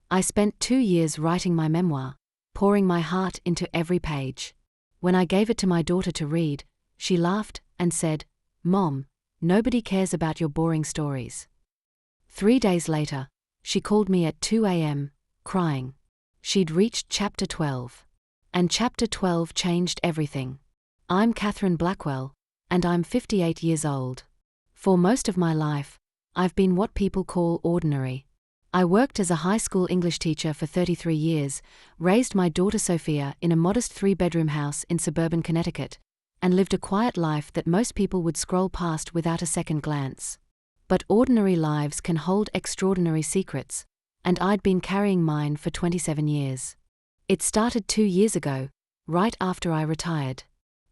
I spent 2 years writing my memoir, pouring my heart into every page. When I gave it to my daughter to read, she laughed and said, "Mom, nobody cares about your boring stories." 3 days later, she called me at 2 a.m., crying. She'd reached chapter 12. And chapter 12 changed everything. I'm Catherine Blackwell, and I'm 58 years old. For most of my life, I've been what people call ordinary. I worked as a high school English teacher for 33 years, raised my daughter Sophia in a modest 3-bedroom house in suburban Connecticut, and lived a quiet life that most people would scroll past without a second glance. But ordinary lives can hold extraordinary secrets, and I'd been carrying mine for 27 years. It started 2 years ago, right after I retired.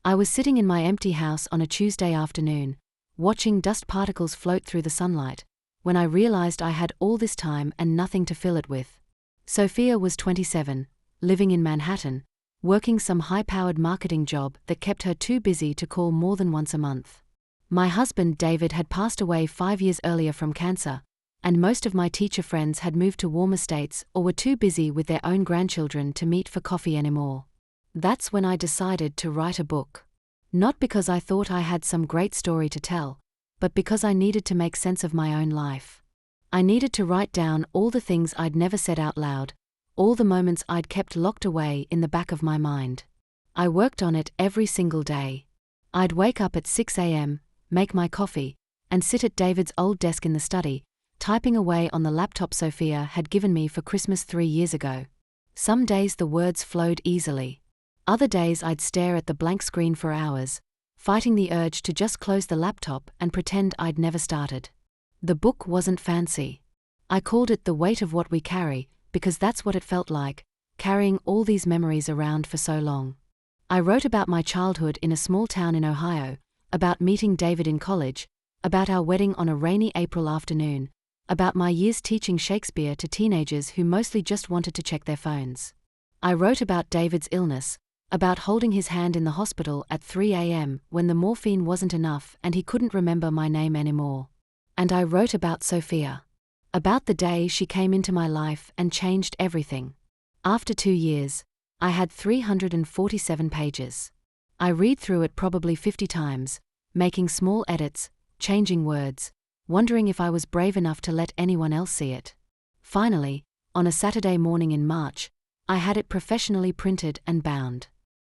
I was sitting in my empty house on a Tuesday afternoon, watching dust particles float through the sunlight, when I realized I had all this time and nothing to fill it with. Sophia was 27, living in Manhattan, working some high-powered marketing job that kept her too busy to call more than once a month. My husband David had passed away 5 years earlier from cancer, and most of my teacher friends had moved to warmer states or were too busy with their own grandchildren to meet for coffee anymore. That's when I decided to write a book. Not because I thought I had some great story to tell, but because I needed to make sense of my own life. I needed to write down all the things I'd never said out loud, all the moments I'd kept locked away in the back of my mind. I worked on it every single day. I'd wake up at 6 a.m., make my coffee, and sit at David's old desk in the study, typing away on the laptop Sophia had given me for Christmas 3 years ago. Some days the words flowed easily. Other days I'd stare at the blank screen for hours, fighting the urge to just close the laptop and pretend I'd never started. The book wasn't fancy. I called it The Weight of What We Carry, because that's what it felt like, carrying all these memories around for so long. I wrote about my childhood in a small town in Ohio, about meeting David in college, about our wedding on a rainy April afternoon, about my years teaching Shakespeare to teenagers who mostly just wanted to check their phones. I wrote about David's illness, about holding his hand in the hospital at 3 a.m. when the morphine wasn't enough and he couldn't remember my name anymore. And I wrote about Sophia. About the day she came into my life and changed everything. After 2 years, I had 347 pages. I read through it probably 50 times, making small edits, changing words, wondering if I was brave enough to let anyone else see it. Finally, on a Saturday morning in March, I had it professionally printed and bound.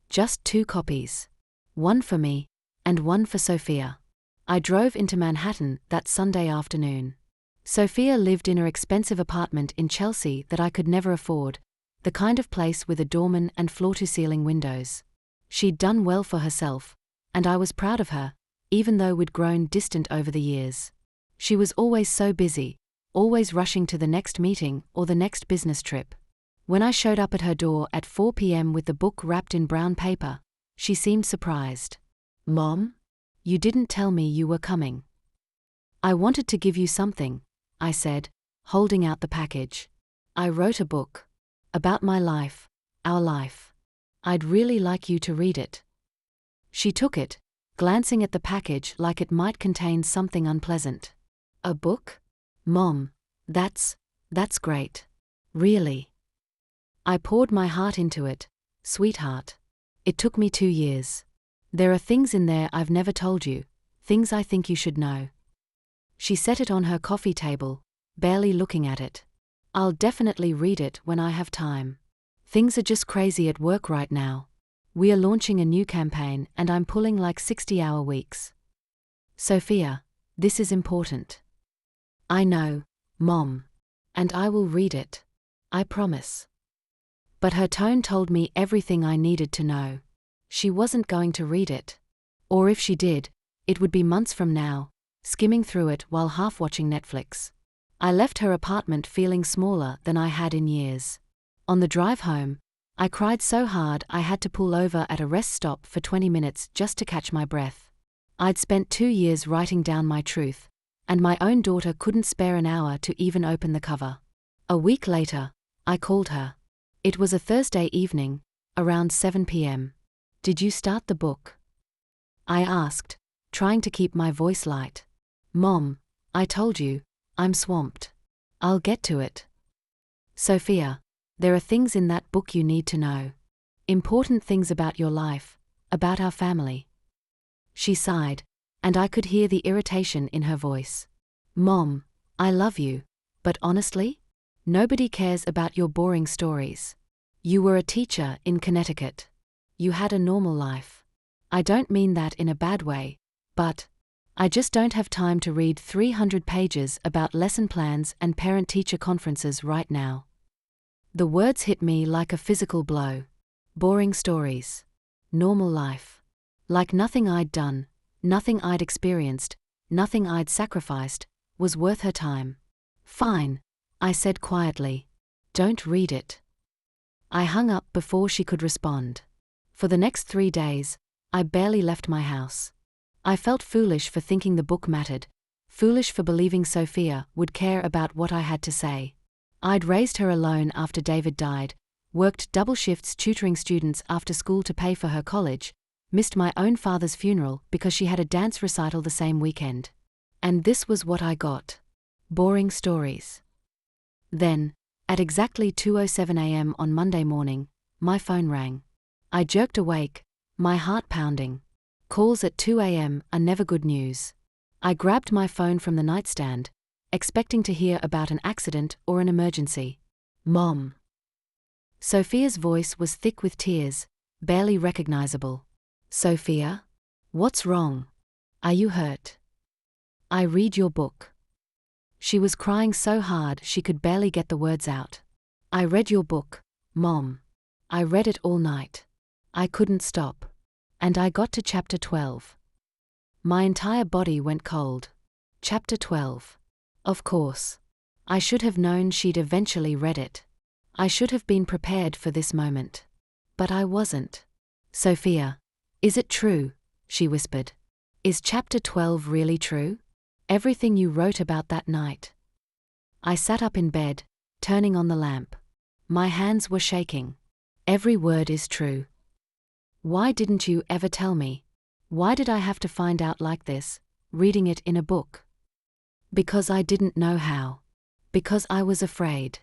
Just 2 copies. One for me, and one for Sophia. I drove into Manhattan that Sunday afternoon. Sophia lived in her expensive apartment in Chelsea that I could never afford, the kind of place with a doorman and floor-to-ceiling windows. She'd done well for herself, and I was proud of her, even though we'd grown distant over the years. She was always so busy, always rushing to the next meeting or the next business trip. When I showed up at her door at 4 p.m. with the book wrapped in brown paper, she seemed surprised. "Mom? You didn't tell me you were coming." "I wanted to give you something," I said, holding out the package. "I wrote a book. About my life, our life. I'd really like you to read it." She took it, glancing at the package like it might contain something unpleasant. "A book? Mom, that's great. Really." I poured my heart into it. "Sweetheart. It took me 2 years. There are things in there I've never told you, things I think you should know." She set it on her coffee table, barely looking at it. "I'll definitely read it when I have time. Things are just crazy at work right now. We are launching a new campaign and I'm pulling like 60-hour weeks." "Sophia, this is important." "I know, Mom. And I will read it. I promise." But her tone told me everything I needed to know. She wasn't going to read it. Or if she did, it would be months from now, skimming through it while half watching Netflix. I left her apartment feeling smaller than I had in years. On the drive home, I cried so hard I had to pull over at a rest stop for 20 minutes just to catch my breath. I'd spent 2 years writing down my truth, and my own daughter couldn't spare an hour to even open the cover. A week later, I called her. It was a Thursday evening, around 7 p.m. "Did you start the book?" I asked, trying to keep my voice light. "Mom, I told you, I'm swamped. I'll get to it." Sophia, there are things in that book you need to know. Important things about your life, about our family. She sighed, and I could hear the irritation in her voice. Mom, I love you, but honestly? Nobody cares about your boring stories. You were a teacher in Connecticut. You had a normal life. I don't mean that in a bad way, but I just don't have time to read 300 pages about lesson plans and parent-teacher conferences right now. The words hit me like a physical blow. Boring stories. Normal life. Like nothing I'd done, nothing I'd experienced, nothing I'd sacrificed, was worth her time. Fine, I said quietly. Don't read it. I hung up before she could respond. For the next 3 days, I barely left my house. I felt foolish for thinking the book mattered, foolish for believing Sophia would care about what I had to say. I'd raised her alone after David died, worked double shifts tutoring students after school to pay for her college, missed my own father's funeral because she had a dance recital the same weekend. And this was what I got. Boring stories. Then, at exactly 2:07 a.m. on Monday morning, my phone rang. I jerked awake, my heart pounding. Calls at 2 a.m. are never good news. I grabbed my phone from the nightstand, expecting to hear about an accident or an emergency. Mom. Sophia's voice was thick with tears, barely recognizable. Sophia? What's wrong? Are you hurt? I read your book. She was crying so hard she could barely get the words out. I read your book, Mom. I read it all night. I couldn't stop. And I got to chapter 12. My entire body went cold. Chapter 12. Of course. I should have known she'd eventually read it. I should have been prepared for this moment. But I wasn't. Sophia, is it true? She whispered. Is chapter 12 really true? Everything you wrote about that night? I sat up in bed, turning on the lamp. My hands were shaking. Every word is true. Why didn't you ever tell me? Why did I have to find out like this, reading it in a book? Because I didn't know how. Because I was afraid.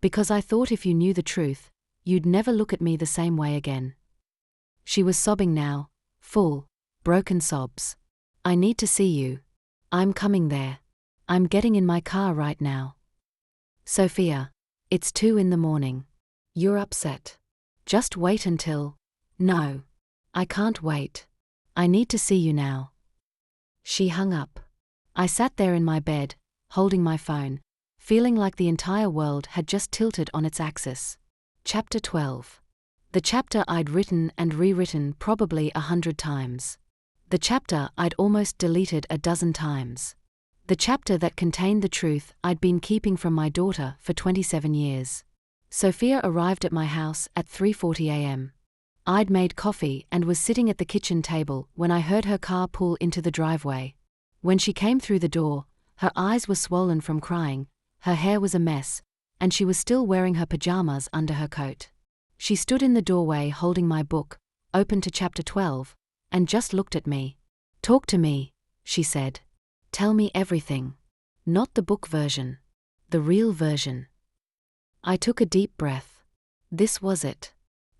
Because I thought if you knew the truth, you'd never look at me the same way again. She was sobbing now, full, broken sobs. I need to see you. I'm coming there. I'm getting in my car right now. Sophia, it's 2 a.m. You're upset. Just wait until... No. I can't wait. I need to see you now. She hung up. I sat there in my bed, holding my phone, feeling like the entire world had just tilted on its axis. Chapter 12. The chapter I'd written and rewritten probably 100 times. The chapter I'd almost deleted a dozen times. The chapter that contained the truth I'd been keeping from my daughter for 27 years. Sophia arrived at my house at 3:40 a.m. I'd made coffee and was sitting at the kitchen table when I heard her car pull into the driveway. When she came through the door, her eyes were swollen from crying, her hair was a mess, and she was still wearing her pajamas under her coat. She stood in the doorway holding my book, open to chapter 12, and just looked at me. Talk to me, she said. Tell me everything. Not the book version. The real version. I took a deep breath. This was it.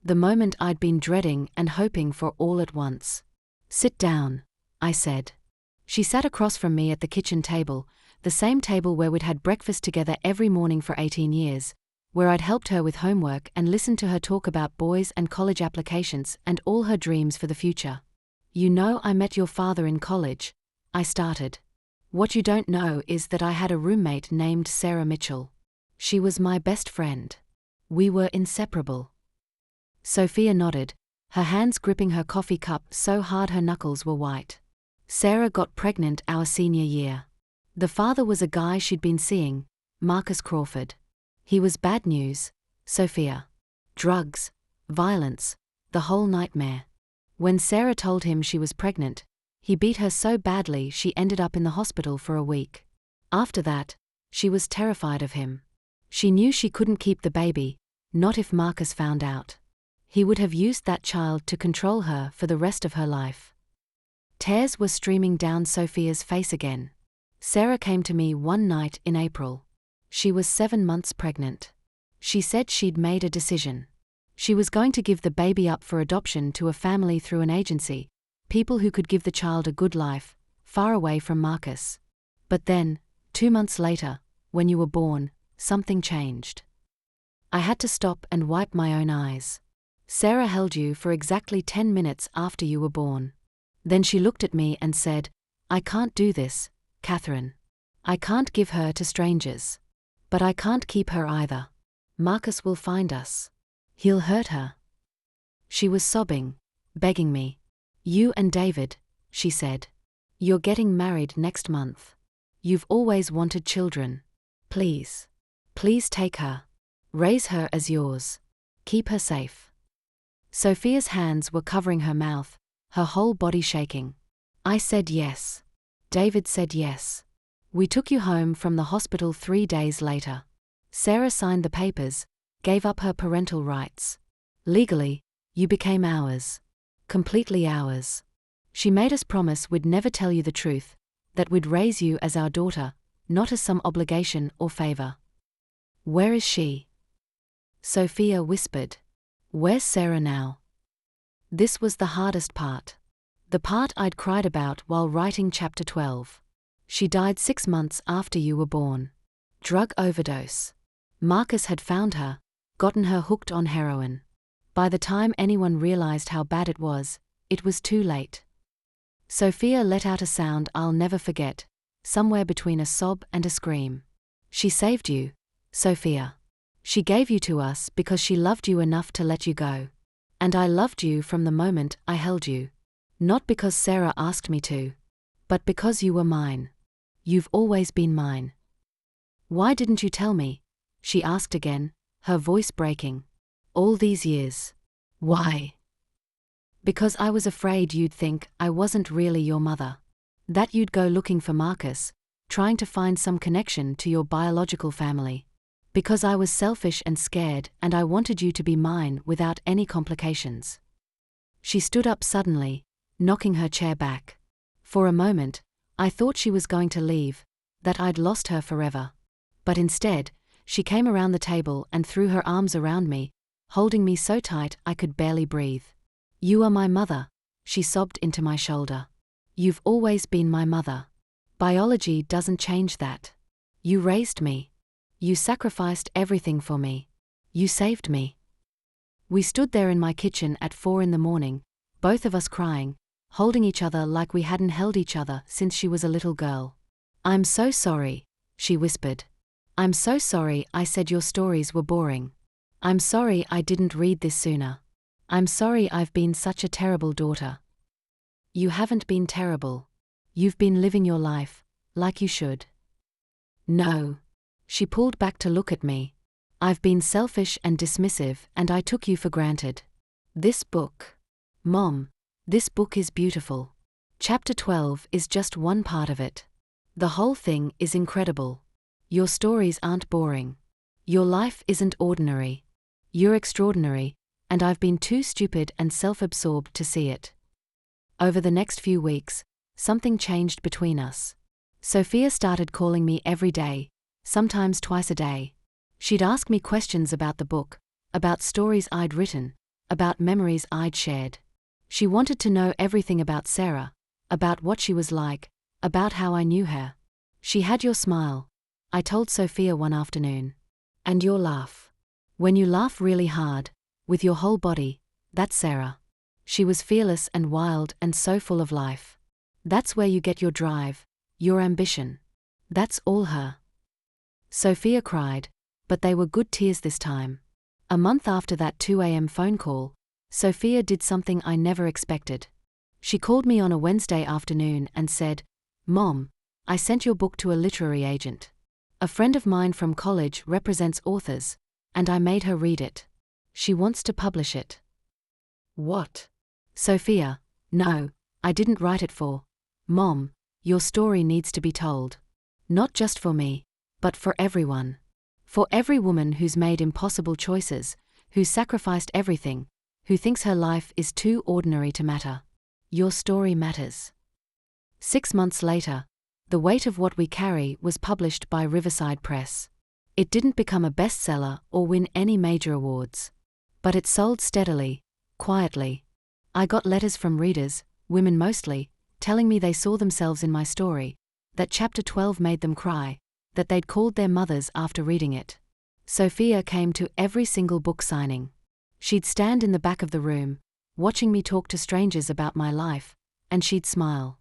The moment I'd been dreading and hoping for all at once. Sit down, I said. She sat across from me at the kitchen table, the same table where we'd had breakfast together every morning for 18 years, where I'd helped her with homework and listened to her talk about boys and college applications and all her dreams for the future. You know, I met your father in college, I started. What you don't know is that I had a roommate named Sarah Mitchell. She was my best friend. We were inseparable. Sophia nodded, her hands gripping her coffee cup so hard her knuckles were white. Sarah got pregnant our senior year. The father was a guy she'd been seeing, Marcus Crawford. He was bad news, Sophia. Drugs, violence, the whole nightmare. When Sarah told him she was pregnant, he beat her so badly she ended up in the hospital for a week. After that, she was terrified of him. She knew she couldn't keep the baby, not if Marcus found out. He would have used that child to control her for the rest of her life. Tears were streaming down Sophia's face again. Sarah came to me one night in April. She was 7 months pregnant. She said she'd made a decision. She was going to give the baby up for adoption to a family through an agency, people who could give the child a good life, far away from Marcus. But then, 2 months later, when you were born, something changed. I had to stop and wipe my own eyes. Sarah held you for exactly 10 minutes after you were born. Then she looked at me and said, "I can't do this, Catherine. I can't give her to strangers. But I can't keep her either. Marcus will find us. He'll hurt her." She was sobbing, begging me. "You and David," she said. "You're getting married next month. You've always wanted children. Please. Please take her. Raise her as yours. Keep her safe." Sophia's hands were covering her mouth, her whole body shaking. I said yes. David said yes. We took you home from the hospital 3 days later. Sarah signed the papers, gave up her parental rights. Legally, you became ours. Completely ours. She made us promise we'd never tell you the truth, that we'd raise you as our daughter, not as some obligation or favor. "Where is she?" Sophia whispered. "Where's Sarah now?" This was the hardest part. The part I'd cried about while writing chapter 12. She died 6 months after you were born. Drug overdose. Marcus had found her, gotten her hooked on heroin. By the time anyone realized how bad it was too late. Sophia let out a sound I'll never forget, somewhere between a sob and a scream. She saved you, Sophia. She gave you to us because she loved you enough to let you go. And I loved you from the moment I held you. Not because Sarah asked me to, but because you were mine. You've always been mine. Why didn't you tell me? She asked again, her voice breaking. All these years. Why? Because I was afraid you'd think I wasn't really your mother. That you'd go looking for Marcus, trying to find some connection to your biological family. Because I was selfish and scared and I wanted you to be mine without any complications. She stood up suddenly, knocking her chair back. For a moment, I thought she was going to leave, that I'd lost her forever. But instead, she came around the table and threw her arms around me, holding me so tight I could barely breathe. "You are my mother," she sobbed into my shoulder. "You've always been my mother. Biology doesn't change that. You raised me. You sacrificed everything for me. You saved me." We stood there in my kitchen at 4 in the morning, both of us crying, holding each other like we hadn't held each other since she was a little girl. "I'm so sorry," she whispered. "I'm so sorry I said your stories were boring. I'm sorry I didn't read this sooner. I'm sorry I've been such a terrible daughter." "You haven't been terrible. You've been living your life, like you should." "No." She pulled back to look at me. "I've been selfish and dismissive and I took you for granted. This book. Mom, this book is beautiful. Chapter 12 is just one part of it. The whole thing is incredible. Your stories aren't boring. Your life isn't ordinary. You're extraordinary, and I've been too stupid and self-absorbed to see it." Over the next few weeks, something changed between us. Sophia started calling me every day, sometimes twice a day. She'd ask me questions about the book, about stories I'd written, about memories I'd shared. She wanted to know everything about Sarah, about what she was like, about how I knew her. "She had your smile," I told Sophia one afternoon. "And your laugh. When you laugh really hard, with your whole body, that's Sarah. She was fearless and wild and so full of life. That's where you get your drive, your ambition. That's all her." Sophia cried, but they were good tears this time. A month after that 2 a.m. phone call, Sophia did something I never expected. She called me on a Wednesday afternoon and said, "Mom, I sent your book to a literary agent. A friend of mine from college represents authors, and I made her read it. She wants to publish it." "What?" "Sophia, no, I didn't write it for. Mom, your story needs to be told. Not just for me, but for everyone. For every woman who's made impossible choices, who's sacrificed everything, who thinks her life is too ordinary to matter. Your story matters." 6 months later, The Weight of What We Carry was published by Riverside Press. It didn't become a bestseller or win any major awards. But it sold steadily, quietly. I got letters from readers, women mostly, telling me they saw themselves in my story, that chapter 12 made them cry, that they'd called their mothers after reading it. Sophia came to every single book signing. She'd stand in the back of the room, watching me talk to strangers about my life, and she'd smile.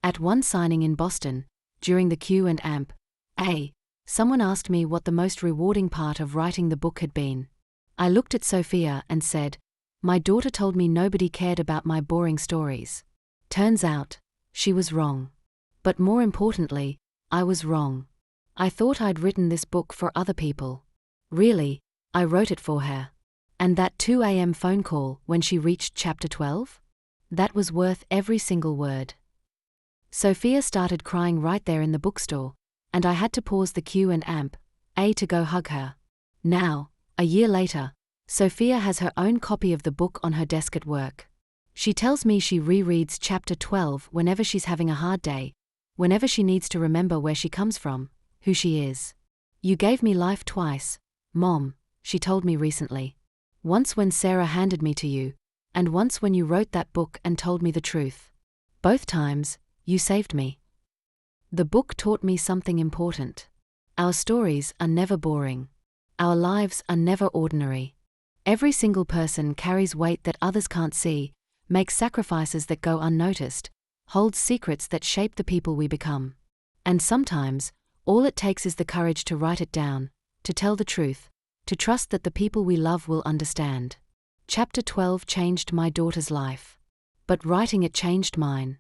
At one signing in Boston, during the Q&A, someone asked me what the most rewarding part of writing the book had been. I looked at Sophia and said, "My daughter told me nobody cared about my boring stories." Turns out, she was wrong. But more importantly, I was wrong. I thought I'd written this book for other people. Really, I wrote it for her. And that 2 a.m. phone call when she reached chapter 12? That was worth every single word. Sophia started crying right there in the bookstore, and I had to pause the Q&A to go hug her. Now, a year later, Sophia has her own copy of the book on her desk at work. She tells me she rereads chapter 12 whenever she's having a hard day, whenever she needs to remember where she comes from, who she is. "You gave me life twice, Mom," she told me recently. "Once when Sarah handed me to you, and once when you wrote that book and told me the truth. Both times, you saved me." The book taught me something important. Our stories are never boring. Our lives are never ordinary. Every single person carries weight that others can't see, makes sacrifices that go unnoticed, holds secrets that shape the people we become. And sometimes, all it takes is the courage to write it down, to tell the truth, to trust that the people we love will understand. Chapter 12 changed my daughter's life. But writing it changed mine.